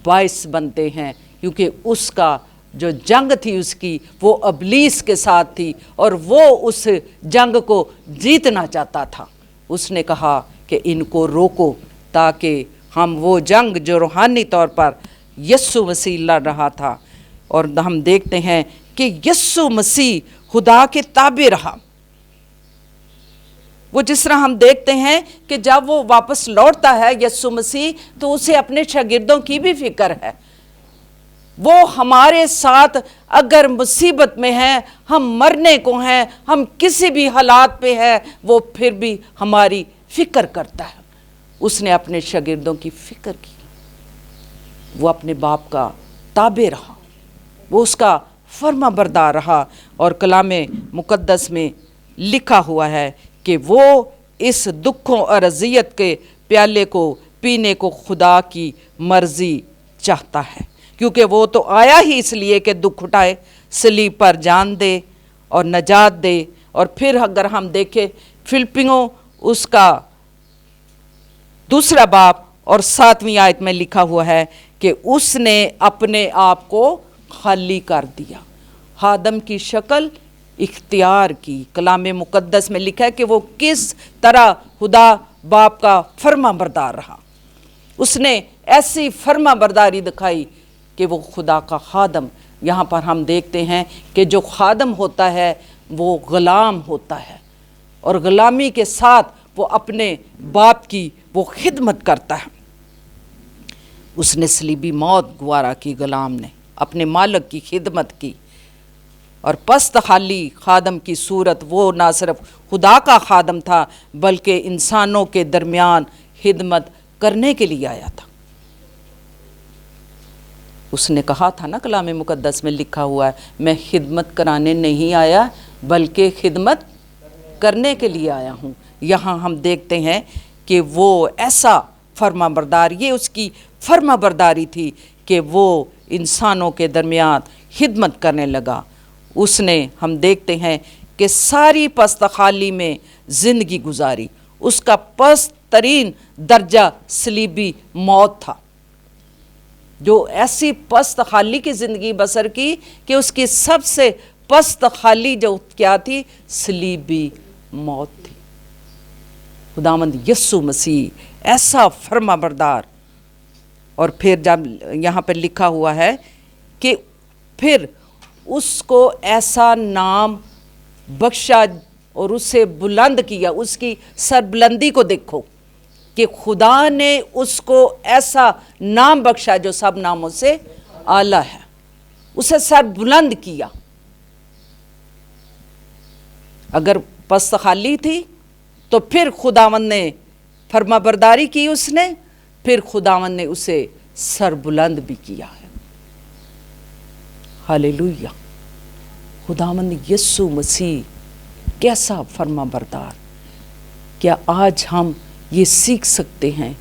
बायस बनते हैं, क्योंकि उसका जो जंग थी उसकी, वो अबलीस के साथ थी और वो उस जंग को जीतना चाहता था। उसने कहा कि इनको रोको, ताकि हम वो जंग जो रूहानी तौर पर यस्सु मसीह लड़ रहा था, और हम देखते हैं कि यस्सु मसीह खुदा के ताबे रहा। वो जिस तरह हम देखते हैं कि जब वो वापस लौटता है यस्सु मसीह, तो उसे अपने शागिर्दों की भी फिक्र है। वो हमारे साथ अगर मुसीबत में है, हम मरने को हैं, हम किसी भी हालात पे हैं, वो फिर भी हमारी फिक्र करता है। उसने अपने शागिर्दों की फिक्र की, वो अपने बाप का ताबे रहा, वो उसका फर्मा बरदार रहा। और कलामे मुकद्दस में लिखा हुआ है कि वो इस दुखों और अज़ियत के प्याले को पीने को खुदा की मर्जी चाहता है, क्योंकि वो तो आया ही इसलिए कि दुख उठाए, सलीब पर जान दे और नजात दे और फिर अगर हम देखें फिलिपियों उसका 2 बाब और 7वीं आयत में लिखा हुआ है कि उसने अपने आप को खाली कर दिया, आदम की शक्ल इख्तियार की। कलाम मुकद्दस में लिखा है कि वो किस तरह खुदा बाप का फर्मा बरदार रहा। उसने ऐसी फर्मा बरदारी दिखाई कि वो खुदा का खादम, यहाँ पर हम देखते हैं कि जो खादम होता है वो ग़ुलाम होता है और ग़ुलामी के साथ वो अपने बाप की वो खिदमत करता है। उसने सलीबी मौत गुवारा की, ग़ुलाम ने अपने मालिक की खिदमत की और पस्त खाली खादम की सूरत वो ना सिर्फ खुदा का खादम था बल्कि इंसानों के दरमियान खिदमत करने के लिए आया था। उसने कहा था ना, कलाम मुकद्दस में लिखा हुआ है, मैं खिदमत कराने नहीं आया बल्कि खिदमत करने के लिए आया हूँ। यहाँ हम देखते हैं कि वो ऐसा फर्मा बरदार, ये उसकी फर्मा बरदारी थी कि वो इंसानों के दरमियान खिदमत करने लगा। उसने, हम देखते हैं कि सारी पस्त खाली में ज़िंदगी गुजारी। उसका पस्त तरीन दर्जा सलीबी मौत था, जो ऐसी पस्त खाली की ज़िंदगी बसर की कि उसकी सबसे पस्त खाली जो क्या थी, सलीबी मौत थी। खुदावंद यस्सु मसीह ऐसा फर्मा बरदार। और फिर जब यहाँ पर लिखा हुआ है कि फिर उसको ऐसा नाम बख्शा और उसे बुलंद किया। उसकी सरबुलंदी को देखो कि खुदा ने उसको ऐसा नाम बख्शा जो सब नामों से आला है, उसे सर बुलंद किया। अगर पस्त खाली थी तो फिर खुदावंद ने फर्मा बरदारी की, उसने फिर खुदावंद ने उसे सर बुलंद भी किया है। हालेलुया। खुदावंद यस्सु मसीह कैसा फर्मा बरदार। क्या आज हम ये सीख सकते हैं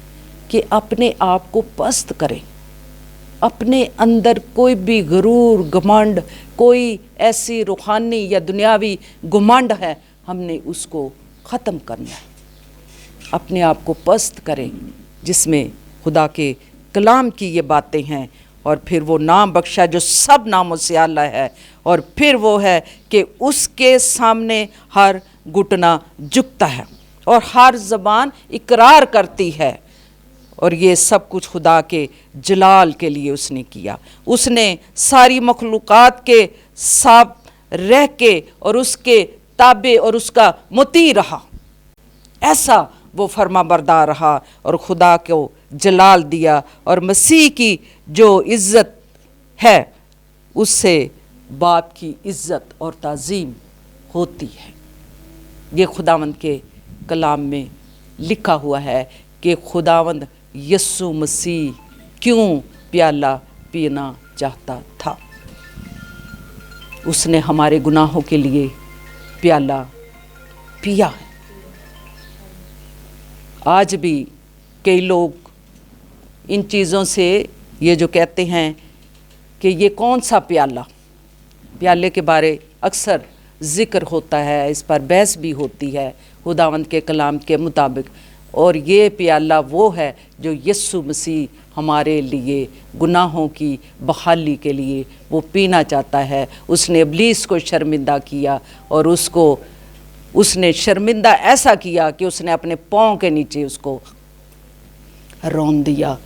कि अपने आप को पस्त करें, अपने अंदर कोई भी गरूर घमंड, कोई ऐसी रूहानी या दुनियावी घमंड है, हमने उसको ख़त्म करना है। अपने आप को पस्त करें जिसमें खुदा के कलाम की ये बातें हैं। और फिर वो नाम बख्शा जो सब नामों से आला है। और फिर वो है कि उसके सामने हर घुटना झुकता है और हर ज़बान इकरार करती है। और ये सब कुछ खुदा के जलाल के लिए उसने किया। उसने सारी मखलूक़ात के साथ रह के और उसके ताबे और उसका मुती रहा। ऐसा वो फर्मा बरदार रहा और खुदा को जलाल दिया। और मसीह की जो इज़्ज़त है उससे बाप की इज़्ज़त और ताज़ीम होती है। ये खुदावंद के कलाम में लिखा हुआ है कि खुदावंद यस्सु मसीह क्यों प्याला पीना चाहता था। उसने हमारे गुनाहों के लिए प्याला पिया है। आज भी कई लोग इन चीज़ों से ये जो कहते हैं कि ये कौन सा प्याला, प्याले के बारे अक्सर ज़िक्र होता है, इस पर बहस भी होती है खुदावंद के कलाम के मुताबिक। और ये प्याला वो है जो यस्सु मसीह हमारे लिए गुनाहों की बहाली के लिए वो पीना चाहता है। उसने इब्लीस को शर्मिंदा किया और उसने शर्मिंदा ऐसा किया कि उसने अपने पाँव के नीचे उसको रौंद दिया।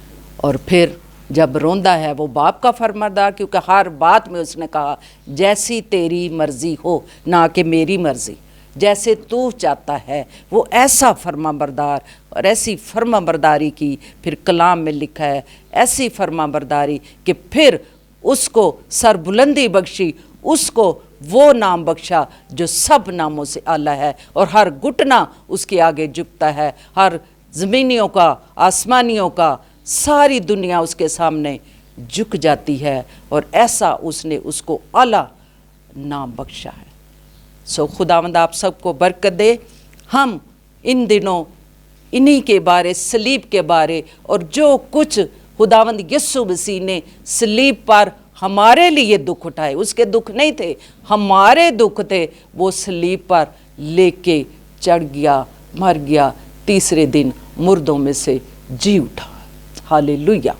और फिर जब रोंदा है वो बाप का फरमाबरदार, क्योंकि हर बात में उसने कहा जैसी तेरी मर्ज़ी हो, ना कि मेरी मर्ज़ी, जैसे तू चाहता है। वो ऐसा फर्मा बरदार और ऐसी फर्मा बरदारी की। फिर कलाम में लिखा है ऐसी फर्मा बरदारी कि फिर उसको सरबुलंदी बख्शी, उसको वो नाम बख्शा जो सब नामों से आला है। और हर घुटना उसके आगे झुकता है, हर ज़मीनियों का, आसमानियों का, सारी दुनिया उसके सामने झुक जाती है। और ऐसा उसने उसको आला नाम बख्शा है। सो खुदावंद आप सबको बरकत दे। हम इन दिनों इन्हीं के बारे, सलीब के बारे और जो कुछ खुदावंद यस्सु मसीह ने सलीब पर हमारे लिए दुख उठाए। उसके दुख नहीं थे, हमारे दुख थे। वो सलीब पर लेके चढ़ गया, मर गया, तीसरे दिन मुर्दों में से जी उठा। हालेलुया।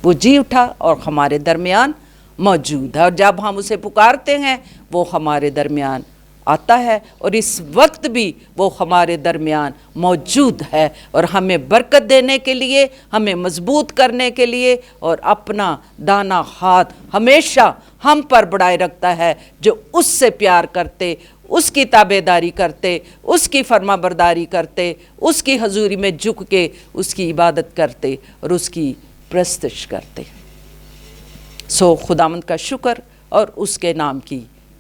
वो जी उठा और हमारे दरमियान मौजूद है। और जब हम उसे पुकारते हैं वो हमारे दरमियान आता है, और इस वक्त भी वो हमारे दरमियान मौजूद है, और हमें बरकत देने के लिए, हमें मजबूत करने के लिए, और अपना दाना हाथ हमेशा हम पर बढ़ाए रखता है, जो उससे प्यार करते, उसकी ताबेदारी करते, उसकी फरमाबरदारी करते, उसकी हजूरी में झुक के उसकी इबादत करते और उसकी प्रस्तश करते। सो खुदावंद का शुक्र और उसके नाम की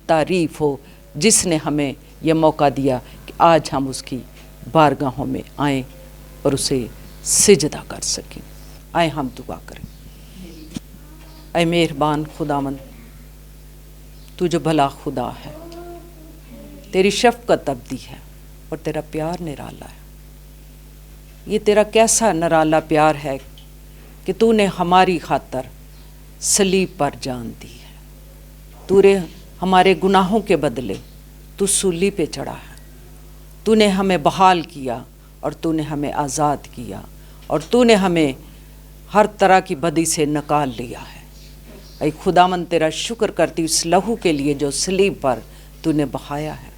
तारीफ़ हो, जिसने हमें यह मौका दिया कि आज हम उसकी बारगाहों में आएँ और उसे सिजदा कर सकें। आए हम दुआ करें। ऐ मेहरबान खुदावंद, तू जो भला खुदा है, तेरी शफ़क़त अबदी है और तेरा प्यार निराला है। ये तेरा कैसा निराला प्यार है कि तूने हमारी खातर सलीब पर जान दी है। तूने हमारे गुनाहों के बदले तू सूली पे चढ़ा है। तूने हमें बहाल किया और तूने हमें आज़ाद किया, और तूने हमें हर तरह की बदी से निकाल लिया है। ऐ खुदावंद, तेरा शुक्र करती उस लहू के लिए जो सलीब पर तूने बहाया है।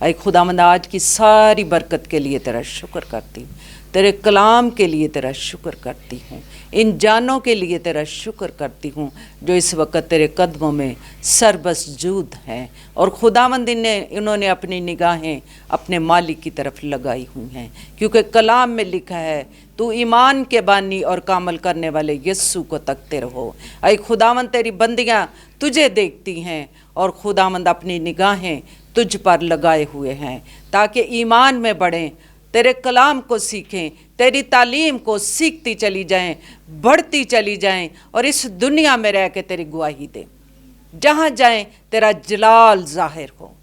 ऐ खुदावंद, आज की सारी बरकत के लिए तेरा शुक्र करती हूँ। तेरे कलाम के लिए तेरा शुक्र करती हूँ। इन जानों के लिए तेरा शुक्र करती हूँ जो इस वक्त तेरे कदमों में सरबसजूद हैं, और खुदावंद इन्होंने अपनी निगाहें अपने मालिक की तरफ लगाई हुई हैं, क्योंकि कलाम में लिखा है, तू ईमान के बानी और कामल करने वाले यस्सु को तकते रहो। ऐ खुदावंद, तेरी बंदियाँ तुझे देखती हैं, और खुदावंद अपनी निगाहें तुझ पर लगाए हुए हैं, ताकि ईमान में बढ़ें, तेरे कलाम को सीखें, तेरी तालीम को सीखती चली जाएं, बढ़ती चली जाएं, और इस दुनिया में रह के तेरी गवाही दें। जहाँ जाएं तेरा जलाल ज़ाहिर हो,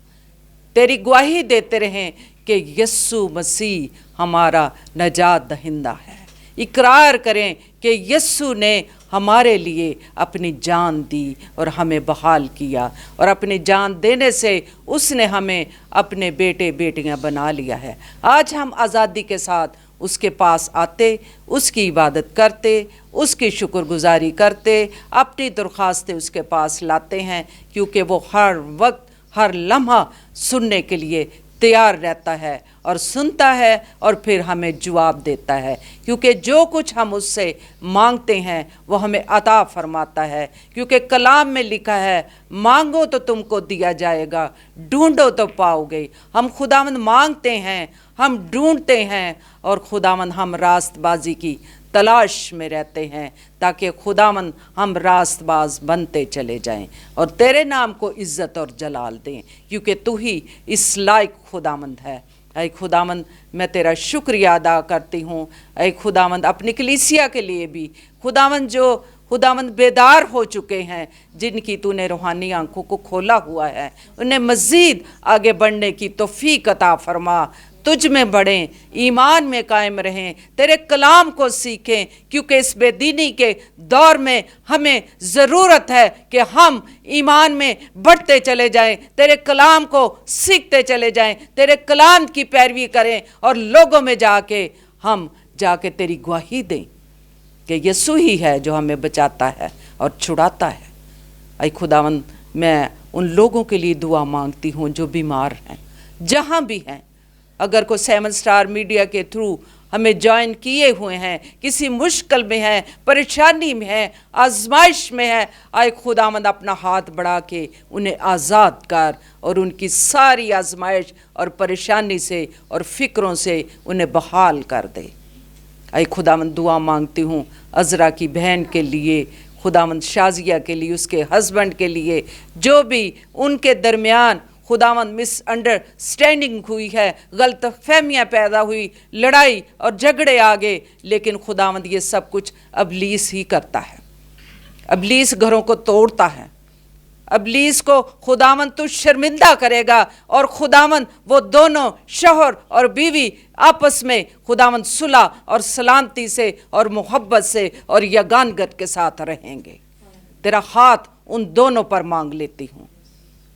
तेरी गवाही देते रहें कि यस्सु मसीह हमारा नजात दहिंदा है। इकरार करें कि यस्सु ने हमारे लिए अपनी जान दी और हमें बहाल किया, और अपनी जान देने से उसने हमें अपने बेटे बेटियां बना लिया है। आज हम आज़ादी के साथ उसके पास आते, उसकी इबादत करते, उसकी शुक्रगुजारी करते, अपनी दरख्वास्तें उसके पास लाते हैं, क्योंकि वो हर वक्त हर लम्हा सुनने के लिए तैयार रहता है और सुनता है, और फिर हमें जवाब देता है, क्योंकि जो कुछ हम उससे मांगते हैं वो हमें अता फरमाता है। क्योंकि कलाम में लिखा है, मांगो तो तुमको दिया जाएगा, ढूंढो तो पाओगे। हम खुदावंद मांगते हैं, हम ढूंढते हैं, और खुदावंद हम रास्तबाजी की तलाश में रहते हैं, ताकि खुदावंद हम रास्तबाज बनते चले जाएं और तेरे नाम को इज़्ज़त और जलाल दें, क्योंकि तू ही इस लायक खुदावंद है। ऐ खुदावंद, मैं तेरा शुक्रिया अदा करती हूँ। ऐ खुदावंद, अपनी कलीसिया के लिए भी खुदावंद, जो खुदावंद बेदार हो चुके हैं, जिनकी तूने रूहानी आंखों को खोला हुआ है, उन्हें मज़ीद आगे बढ़ने की तौफीक अता फरमा। तुझ में बढ़ें, ईमान में कायम रहें, तेरे कलाम को सीखें, क्योंकि इस बेदीनी के दौर में हमें ज़रूरत है कि हम ईमान में बढ़ते चले जाएं, तेरे कलाम को सीखते चले जाएं, तेरे कलाम की पैरवी करें, और लोगों में जाके तेरी गवाही दें कि यीशु ही है जो हमें बचाता है और छुड़ाता है। ऐ खुदावंद, मैं उन लोगों के लिए दुआ मांगती हूँ जो बीमार हैं, जहाँ भी हैं। अगर कोई 7 स्टार मीडिया के थ्रू हमें ज्वाइन किए हुए हैं, किसी मुश्किल में हैं, परेशानी में हैं, आजमाइश में है, आए खुदावंद अपना हाथ बढ़ा के उन्हें आज़ाद कर, और उनकी सारी आजमाइश और परेशानी से और फ़िक्रों से उन्हें बहाल कर दे। आए खुदावंद, दुआ मांगती हूँ अज़रा की बहन के लिए, खुदावंद शाजिया के लिए, उसके हस्बैंड के लिए, जो भी उनके दरमियान खुदावंद मिसअंडरस्टैंडिंग हुई है, गलत फहमियाँ पैदा हुई, लड़ाई और झगड़े आ गए, लेकिन खुदावंद ये सब कुछ अबलीस ही करता है। अबलीस घरों को तोड़ता है, अबलीस को खुदावंद तू शर्मिंदा करेगा, और खुदावंद वो दोनों शौहर और बीवी आपस में खुदावंद सुलह और सलामती से और मोहब्बत से और यगानगत के साथ रहेंगे। तेरा हाथ उन दोनों पर मांग लेती हूँ।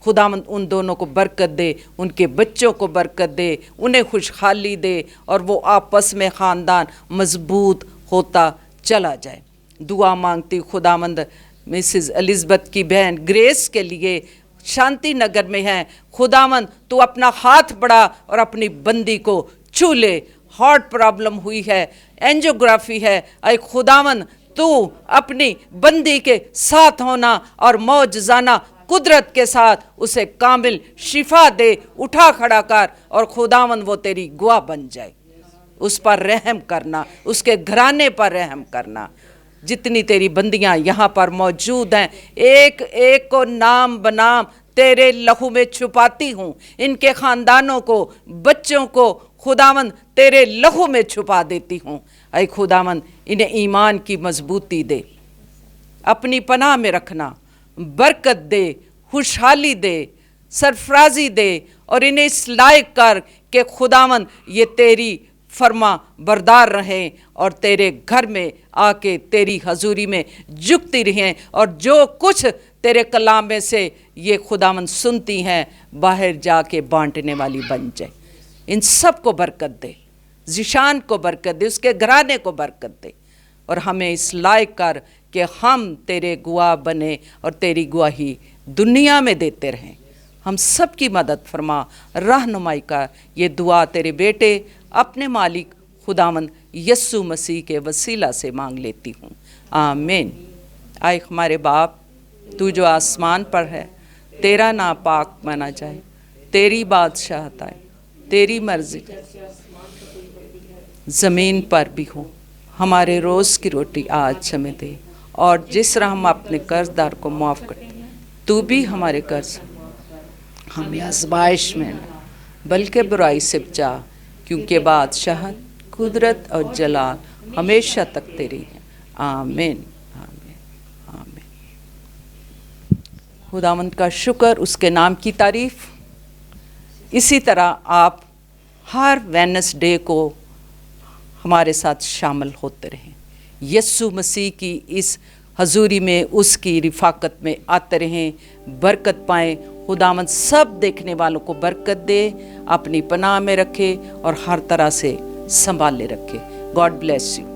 खुदावंद उन दोनों को बरकत दे, उनके बच्चों को बरकत दे, उन्हें खुशहाली दे और वो आपस में ख़ानदान मजबूत होता चला जाए। दुआ मांगती खुदावंद मिसिज़ एलिज़ाबेथ की बहन ग्रेस के लिए, शांति नगर में है। खुदावंद तू अपना हाथ बढ़ा और अपनी बंदी को छू ले। हार्ट प्रॉब्लम हुई है, एंजियोग्राफी है, ऐ खुदावंद तू अपनी बंदी के साथ होना और मौजज़ाना कुदरत के साथ उसे कामिल शिफा दे, उठा खड़ा कर और खुदावंद वो तेरी गवाह बन जाए। उस पर रहम करना, उसके घराने पर रहम करना। जितनी तेरी बंदियां यहाँ पर मौजूद हैं, एक एक को नाम बनाम तेरे लहू में छुपाती हूँ। इनके ख़ानदानों को, बच्चों को खुदावंद तेरे लहू में छुपा देती हूँ। ऐ खुदावंद इन्हें ईमान की मजबूती दे, अपनी पनाह में रखना, बरकत दे, खुशहाली दे, सरफराजी दे और इन्हें इस लायक कर कि खुदावंद ये तेरी फरमा बरदार रहें और तेरे घर में आके तेरी हजूरी में झुकती रहें और जो कुछ तेरे कलाम में से ये खुदावंद सुनती हैं बाहर जाके बांटने वाली बन जाए। इन सब को बरकत दे, ज़िशान को बरकत दे, उसके घराने को बरकत दे और हमें इस लायक कर कि हम तेरे गवाह बने और तेरी गवाही दुनिया में देते रहें। हम सब की मदद फरमा, रहनुमाई का ये दुआ तेरे बेटे अपने मालिक खुदावंद यस्सु मसीह के वसीला से मांग लेती हूँ, आमीन। आए हमारे बाप, तू जो आसमान पर है, तेरा नाम पाक माना जाए, तेरी बादशाहत आए, तेरी मर्जी ज़मीन पर भी हो। हमारे रोज़ की रोटी आज हमें दे और जिस तरह हम अपने कर्जदार को माफ़ करते, तू भी हमारे कर्ज हमें आज़माइश में न बल्कि बुराई से बचा, क्योंकि बादशाहत, कुदरत और जलाल हमेशा तक तेरी है, आमीन आमीन आमीन। खुदावंद का शुक्र, उसके नाम की तारीफ़। इसी तरह आप हर वेडनेसडे को हमारे साथ शामिल होते रहें। यस्सु मसीह की इस हजूरी में, उसकी रिफाकत में आते रहें, बरकत पाएँ। खुदावंद सब देखने वालों को बरकत दे, अपनी पनाह में रखे और हर तरह से संभाले रखे। God bless you.